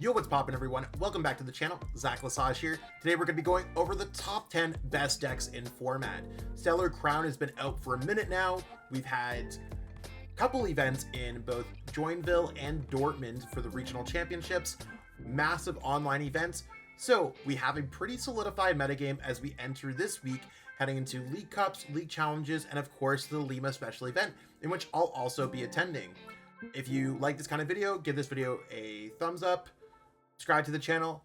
Yo, what's poppin' everyone? Welcome back to the channel. Zach Lesage here. Today we're going to be going over the top 10 best decks in format. Stellar Crown has been out for a minute now. We've had a couple events in both Joinville and Dortmund for the regional championships. Massive online events. So we have a pretty solidified metagame as we enter this week, heading into League Cups, League Challenges, and of course the Lima special event, in which I'll also be attending. If you like this kind of video, give this video a thumbs up, subscribe to the channel,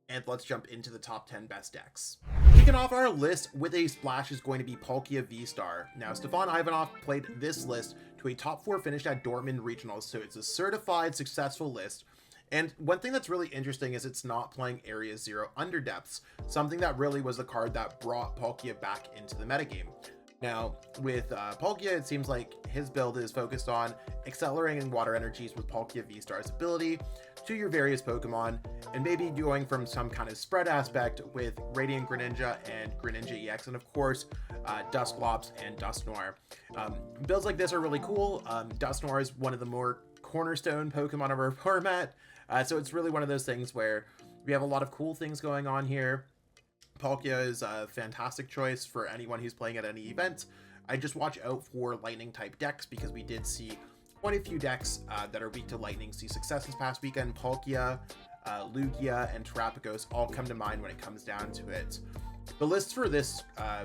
and let's jump into the top 10 best decks. Kicking off our list with a splash is going to be Palkia V-Star. Now, Stefan Ivanov played this list to a top 4 finish at Dortmund Regionals, so it's a certified successful list. And one thing that's really interesting is it's not playing Area 0 Underdepths, something that really was the card that brought Palkia back into the metagame. Now, with Palkia, it seems like his build is focused on accelerating water energies with Palkia V-Star's ability to your various Pokemon, and maybe going from some kind of spread aspect with Radiant Greninja and Greninja EX, and of course, Dusclops and Dusknoir. Builds like this are really cool. Dusknoir is one of the more cornerstone Pokemon of our format, so it's really one of those things where we have a lot of cool things going on here. Palkia is a fantastic choice for anyone who's playing at any event. I just watch out for lightning type decks because we did see quite a few decks that are weak to lightning see success this past weekend. Palkia, Lugia, and Trapos all come to mind when it comes down to it. The lists for this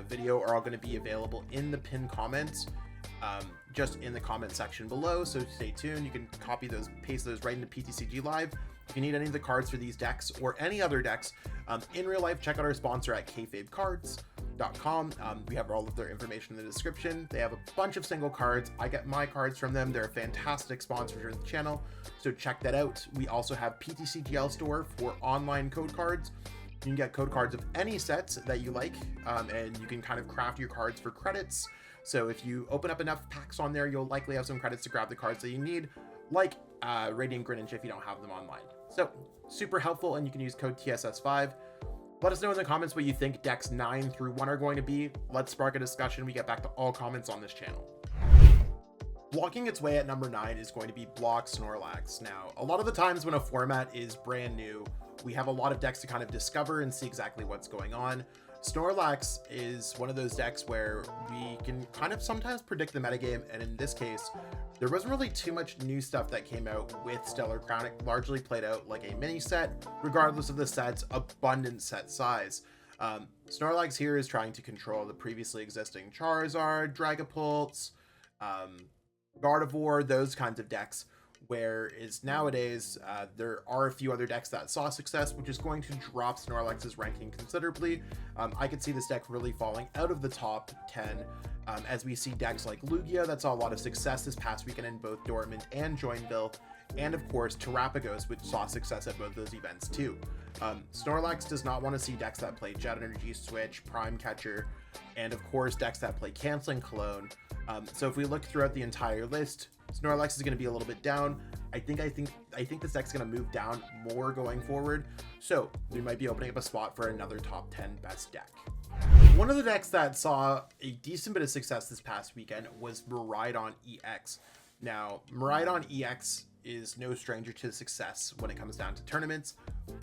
video are all going to be available in the pinned comments, just in the comment section below, so stay tuned. You can copy those, paste those right into PTCG Live. If you need any of the cards for these decks or any other decks in real life, check out our sponsor at kayfabecards.com. We have all of their information in the description. They have a bunch of single cards. I get my cards from them. They're a fantastic sponsor for the channel, so check that out. We also have PTCGL store for online code cards. You can get code cards of any sets that you like, and you can kind of craft your cards for credits. So if you open up enough packs on there, you'll likely have some credits to grab the cards that you need, like Radiant Greninja if you don't have them online. So super helpful, and you can use code TSS5. Let us know in the comments what you think decks 9 through 1 are going to be. Let's spark a discussion. We get back to all comments on this channel. Blocking its way at number 9 is going to be Block Snorlax. Now, a lot of the times when a format is brand new, we have a lot of decks to kind of discover and see exactly what's going on. Snorlax is one of those decks where we can kind of sometimes predict the metagame, and in this case, there wasn't really too much new stuff that came out with Stellar Crown. It largely played out like a mini set, regardless of the set's abundant set size. Snorlax here is trying to control the previously existing Charizard, Dragapult, Gardevoir, those kinds of decks, whereas nowadays there are a few other decks that saw success, which is going to drop Snorlax's ranking considerably. I could see this deck really falling out of the top 10 as we see decks like Lugia that saw a lot of success this past weekend in both Dortmund and Joinville, and of course Trapos, which saw success at both those events too. Snorlax does not want to see decks that play Jet Energy, Switch, Prime Catcher, and of course decks that play Canceling Cologne. So if we look throughout the entire list, Snorlax is going to be a little bit down. I think this deck's going to move down more going forward, so we might be opening up a spot for another top 10 best deck. One of the decks that saw a decent bit of success this past weekend was Miraidon EX. Now, Miraidon EX is no stranger to success when it comes down to tournaments,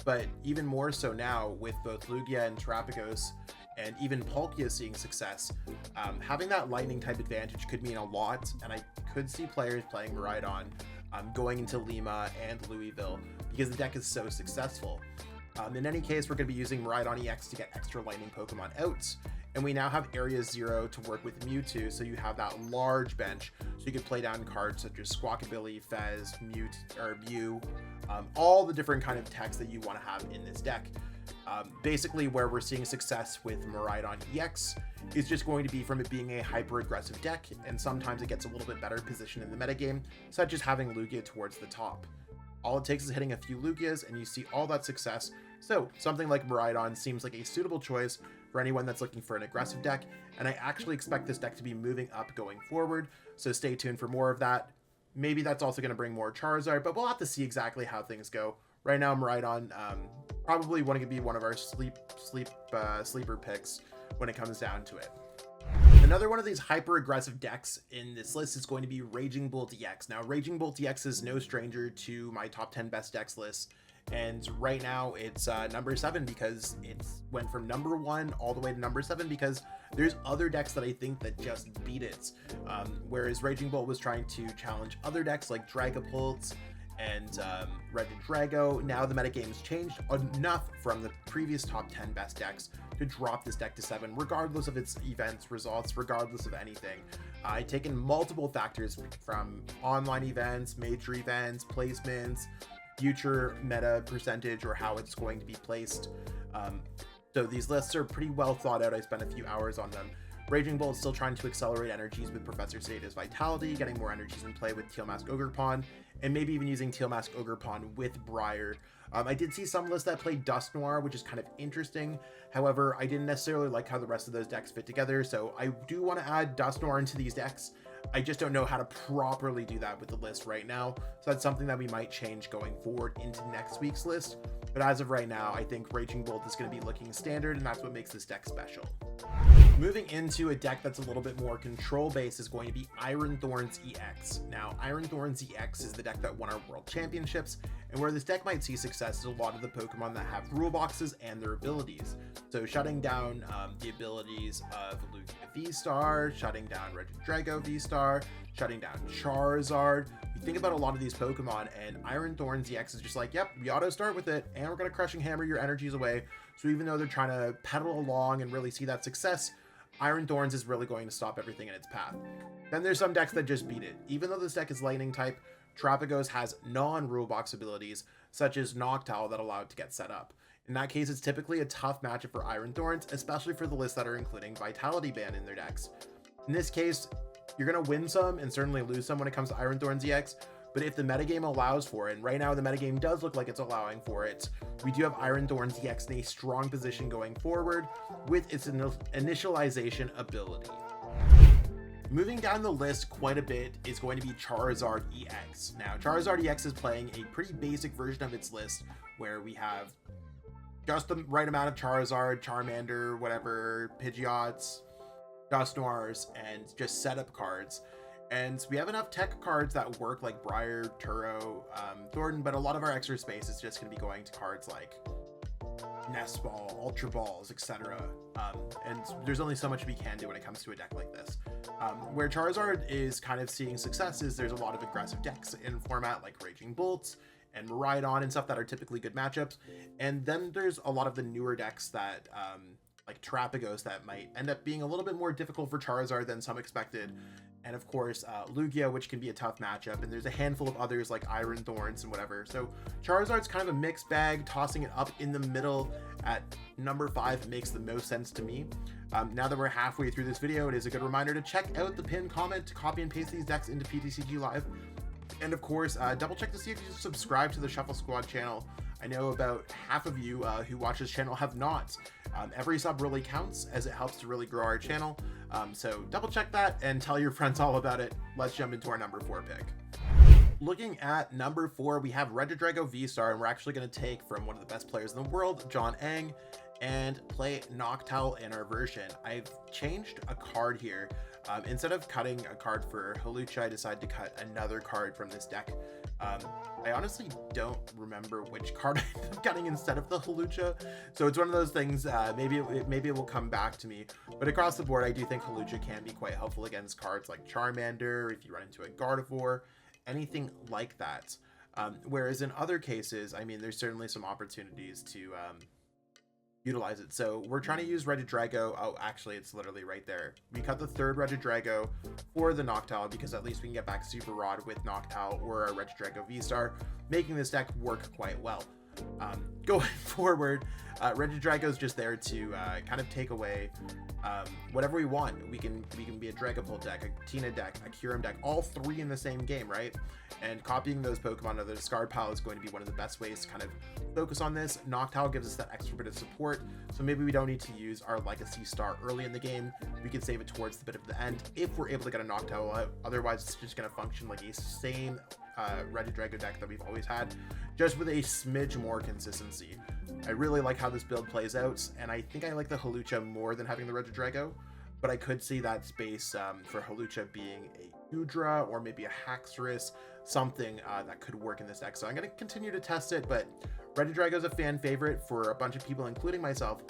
but even more so now with both Lugia and Trapos and even Palkia seeing success. Having that lightning type advantage could mean a lot, and I could see players playing Miraidon going into Lima and Louisville because the deck is so successful. In any case, we're going to be using Miraidon EX to get extra lightning Pokemon out, and we now have Area 0 to work with Mewtwo, so you have that large bench, so you could play down cards such as Squawkabilly, Fez, Mew, all the different kind of techs that you want to have in this deck. Basically, where we're seeing success with Miraidon EX is just going to be from it being a hyper-aggressive deck, and sometimes it gets a little bit better position in the metagame, such as having Lugia towards the top. All it takes is hitting a few Lugias, and you see all that success, so something like Miraidon seems like a suitable choice for anyone that's looking for an aggressive deck, and I actually expect this deck to be moving up going forward, so stay tuned for more of that. Maybe that's also going to bring more Charizard, but we'll have to see exactly how things go. Right now, Miraidon probably want to be one of our sleeper picks when it comes down to it. Another one of these hyper aggressive decks in this list is going to be Raging Bolt EX. Now, Raging Bolt EX is no stranger to my top 10 best decks list, and right now it's number 7 because it's went from number 1 all the way to number 7 because there's other decks that I think that just beat it. Whereas Raging Bolt was trying to challenge other decks like Dragapult and Red Drago. Now the metagame's changed enough from the previous top 10 best decks to drop this deck to 7, regardless of its events results, regardless of anything. I've taken multiple factors from online events, major events, placements, future meta percentage, or how it's going to be placed. So these lists are pretty well thought out. I spent a few hours on them. Raging Bull is still trying to accelerate energies with Professor Sada's Vitality, getting more energies in play with Teal Mask Ogerpon, and maybe even using Teal Mask Ogerpon with Briar. I did see some lists that played Dust Noir, which is kind of interesting. However, I didn't necessarily like how the rest of those decks fit together, so I do want to add Dust Noir into these decks. I just don't know how to properly do that with the list right now, so that's something that we might change going forward into next week's list. But as of right now, I think Raging Bolt is going to be looking standard, and that's what makes this deck special. Moving into a deck that's a little bit more control-based is going to be Iron Thorns EX. Now, Iron Thorns EX is the deck that won our World Championships, and where this deck might see success is a lot of the Pokemon that have rule boxes and their abilities. So shutting down the abilities of Lugia V-Star, shutting down Drago V-Star, shutting down Charizard. You think about a lot of these Pokemon, and Iron Thorns EX is just like, yep, we auto start with it, and we're going to Crushing Hammer your energies away. So even though they're trying to pedal along and really see that success, Iron Thorns is really going to stop everything in its path. Then there's some decks that just beat it. Even though this deck is lightning type, Trapos has non-rule box abilities, such as Noctowl, that allow it to get set up. In that case, it's typically a tough matchup for Iron Thorns, especially for the lists that are including Vitality Band in their decks. In this case, you're going to win some and certainly lose some when it comes to Iron Thorns EX, but if the metagame allows for it, and right now the metagame does look like it's allowing for it, we do have Iron Thorns EX in a strong position going forward with its initialization ability. Moving down the list quite a bit is going to be Charizard EX. Now, Charizard EX is playing a pretty basic version of its list where we have just the right amount of Charizard, Charmander, whatever, Pidgeots, Dusknoirs, and just setup cards. And we have enough tech cards that work like Briar, Turo, Thornton, but a lot of our extra space is just going to be going to cards like Nest Ball, Ultra Balls, etc. And there's only so much we can do when it comes to a deck like this. Where Charizard is kind of seeing success is there's a lot of aggressive decks in format like Raging Bolts and Miraidon and stuff that are typically good matchups. And then there's a lot of the newer decks that like Trapos that might end up being a little bit more difficult for Charizard than some expected. And of course, Lugia, which can be a tough matchup. And there's a handful of others like Iron Thorns and whatever. So Charizard's kind of a mixed bag. Tossing it up in the middle at number 5 makes the most sense to me. Now that we're halfway through this video, it is a good reminder to check out the pinned comment to copy and paste these decks into PTCG Live. And of course, double check to see if you subscribe to the Shuffle Squad channel. I know about half of you who watch this channel have not. Every sub really counts as it helps to really grow our channel. So double check that and tell your friends all about it. Let's jump into our number 4 pick. Looking at number 4, we have Drago V-Star, and we're actually going to take from one of the best players in the world, John Ang, and play Noctowl in our version. I've changed a card here. Instead of cutting a card for Hawlucha, I decided to cut another card from this deck. I honestly don't remember which card I ended up cutting instead of the Hawlucha, so it's one of those things, maybe it will come back to me. But across the board, I do think Hawlucha can be quite helpful against cards like Charmander, if you run into a Gardevoir, anything like that. Whereas in other cases, I mean, there's certainly some opportunities to utilize it. So we're trying to use Drago. Oh, actually, it's literally right there. We cut the third Drago for the Noctowl because at least we can get back Super Rod with Noctowl or a Drago V-Star, making this deck work quite well. Going forward, Drago is just there to kind of take away whatever we want. We can be a Dragapult deck, a Tina deck, a Kyurem deck, all 3 in the same game, right? And copying those Pokemon to the discard pile is going to be one of the best ways to kind of focus on this. Noctowl gives us that extra bit of support, so maybe we don't need to use our Legacy Star early in the game. We can save it towards the bit of the end if we're able to get a Noctowl out. Otherwise, it's just going to function like a same Drago deck that we've always had, just with a smidge more consistency. I really like how this build plays out, and I think I like the Hawlucha more than having the Drago. but I could see that space for Hawlucha being a Hydra or maybe a Haxorus, something that could work in this deck. So I'm going to continue to test it, but Regidrago is a fan favorite for a bunch of people, including myself,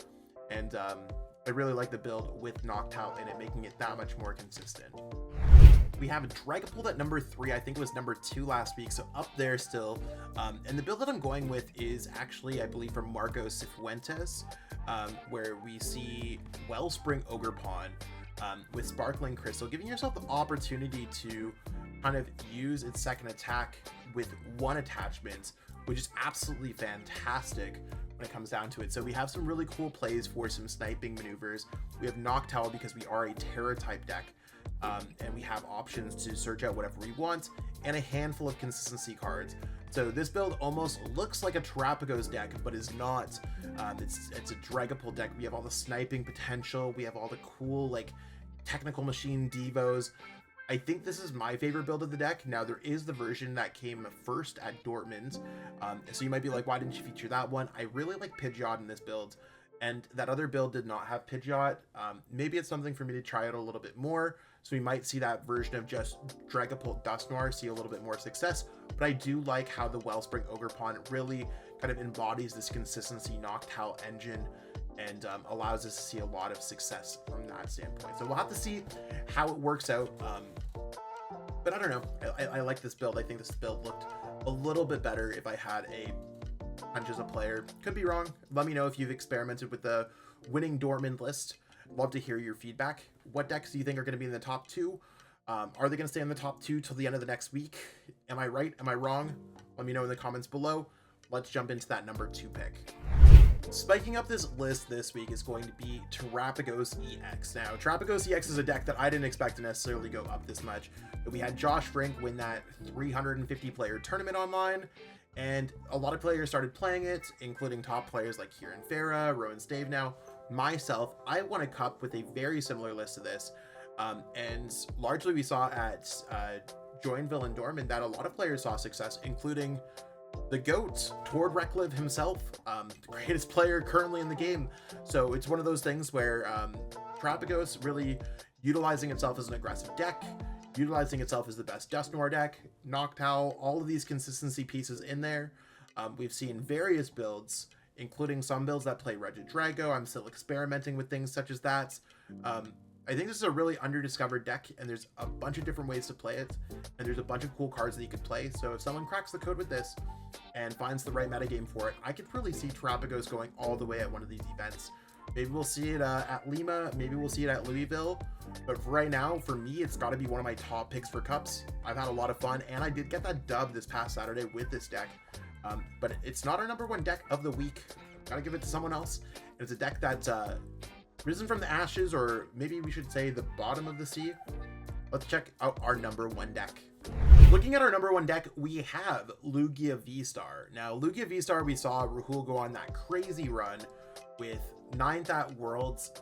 and I really like the build with Noctowl in it, making it that much more consistent. We have a Dragapult at number 3. I think it was number 2 last week, so up there still. And the build that I'm going with is actually, I believe, from Marco Cifuentes, where we see Wellspring Ogerpon with Sparkling Crystal, giving yourself the opportunity to kind of use its second attack with one attachment, which is absolutely fantastic when it comes down to it. So we have some really cool plays for some sniping maneuvers. We have Noctowl because we are a Terra type deck. And we have options to search out whatever we want, and a handful of consistency cards. So this build almost looks like a Trapagos deck, but is not. It's a Dragapult deck. We have all the sniping potential. We have all the cool, like, technical machine devos. I think this is my favorite build of the deck. Now, there is the version that came first at Dortmund. So you might be like, why didn't you feature that one? I really like Pidgeot in this build, and that other build did not have Pidgeot. Maybe it's something for me to try out a little bit more. So we might see that version of just Dragapult Dusknoir see a little bit more success. But I do like how the Wellspring Ogerpon really kind of embodies this consistency Noctowl engine, and allows us to see a lot of success from that standpoint. So we'll have to see how it works out. But I don't know. I like this build. I think this build looked a little bit better if I had a Punch as a player. Could be wrong. Let me know if you've experimented with the winning Dortmund list. Love to hear your feedback. What decks do you think are going to be in the top 2? Are they going to stay in the top 2 till the end of the next week? Am I right? Am I wrong? Let me know in the comments below. Let's jump into that number 2 pick. Spiking up this list this week is going to be Trapos EX. Now, Trapos EX is a deck that I didn't expect to necessarily go up this much, but we had Josh Frink win that 350 player tournament online, and a lot of players started playing it, including top players like Kieran Farah, Rowan Stave. Now, myself, I won a cup with a very similar list to this, and largely we saw at Joinville and Dortmund that a lot of players saw success, including the GOAT, Tord Rekliv himself, the greatest player currently in the game. So it's one of those things where Trapagos really utilizing itself as an aggressive deck, utilizing itself as the best Dusknoir deck, Noctowl, all of these consistency pieces in there. We've seen various builds, including some builds that play Regidrago. I'm still experimenting with things such as that. I think this is a really underdiscovered deck, and there's a bunch of different ways to play it, and there's a bunch of cool cards that you could play. So if someone cracks the code with this and finds the right metagame for it, I could really see Trapagos going all the way at one of these events. Maybe we'll see it at Lima, maybe we'll see it at Louisville, but for right now, for me, it's got to be one of my top picks for cups. I've had a lot of fun, and I did get that dub this past Saturday with this deck, but it's not our number 1 deck of the week. Gotta give it to someone else. And it's a deck that's risen from the ashes, or maybe we should say the bottom of the sea. Let's check out our number 1 deck. Looking at our number 1 deck, we have Lugia V-Star. Now, Lugia V-Star, we saw Rahul go on that crazy run with 9th at Worlds,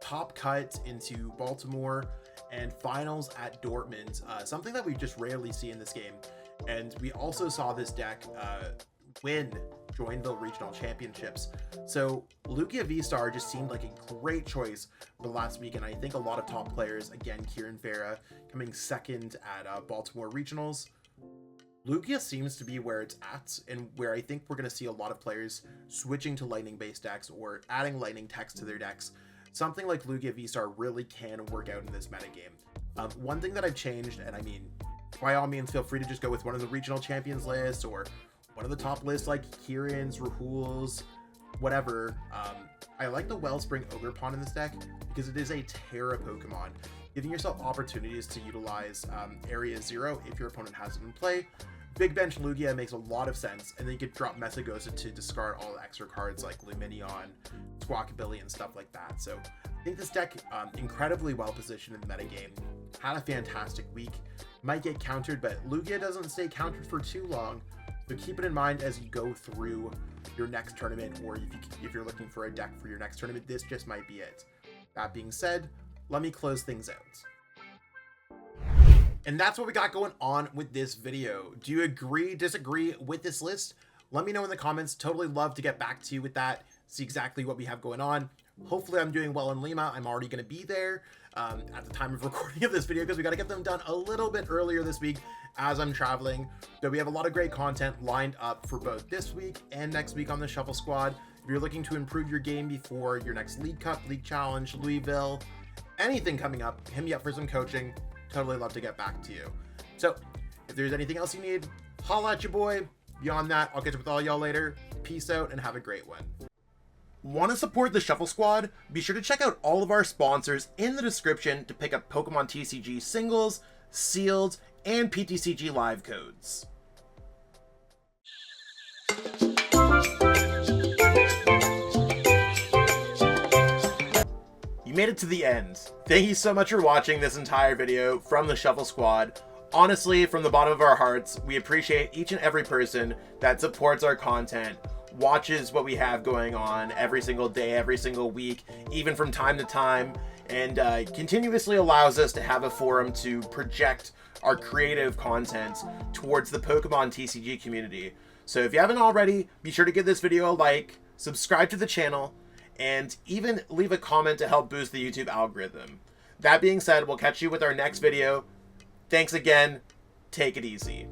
top cut into Baltimore, and finals at Dortmund, something that we just rarely see in this game. And we also saw this deck win Joinville Regional Championships. So Lugia V-Star just seemed like a great choice for the last week, and I think a lot of top players, again, Kieran Farah coming second at Baltimore Regionals. Lugia seems to be where it's at, and where I think we're going to see a lot of players switching to lightning-based decks or adding lightning techs to their decks. Something like Lugia V-Star really can work out in this metagame. One thing that I've changed, and I mean, by all means, feel free to just go with one of the regional champions lists or one of the top lists like Kieran's, Rahul's, whatever. I like the Wellspring Ogerpon in this deck because it is a Terra Pokemon, giving yourself opportunities to utilize Area 0 if your opponent has it in play. Big Bench Lugia makes a lot of sense, and then you could drop Mesagosa to discard all the extra cards like Luminion, Squawkabilly, and stuff like that. So I think this deck, incredibly well positioned in the metagame, had a fantastic week. Might get countered, but Lugia doesn't stay countered for too long. So keep it in mind as you go through your next tournament, or if you're looking for a deck for your next tournament, this just might be it. That being said, let me close things out. And that's what we got going on with this video. Do you agree, disagree with this list? Let me know in the comments. Totally love to get back to you with that, see exactly what we have going on. Hopefully I'm doing well in Lima. I'm already going to be there. at the time of recording of this video, because we got to get them done a little bit earlier this week as I'm traveling. But we have a lot of great content lined up for both this week and next week on the Shuffle Squad. If you're looking to improve your game before your next League Cup, League Challenge, Louisville, anything coming up, hit me up for some coaching. Totally love to get back to you. So if there's anything else you need, holla at your boy. Beyond that, I'll catch up with all y'all later. Peace out and have a great one. Want to support the Shuffle Squad? Be sure to check out all of our sponsors in the description to pick up Pokemon TCG singles, sealed, and PTCG live codes. You made it to the end. Thank you so much for watching this entire video from the Shuffle Squad. Honestly, from the bottom of our hearts, we appreciate each and every person that supports our content, watches what we have going on every single day, every single week, even from time to time, and continuously allows us to have a forum to project our creative content towards the Pokemon TCG community. So if you haven't already, be sure to give this video a like, subscribe to the channel, and even leave a comment to help boost the YouTube algorithm. That being said, we'll catch you with our next video. Thanks again. Take it easy.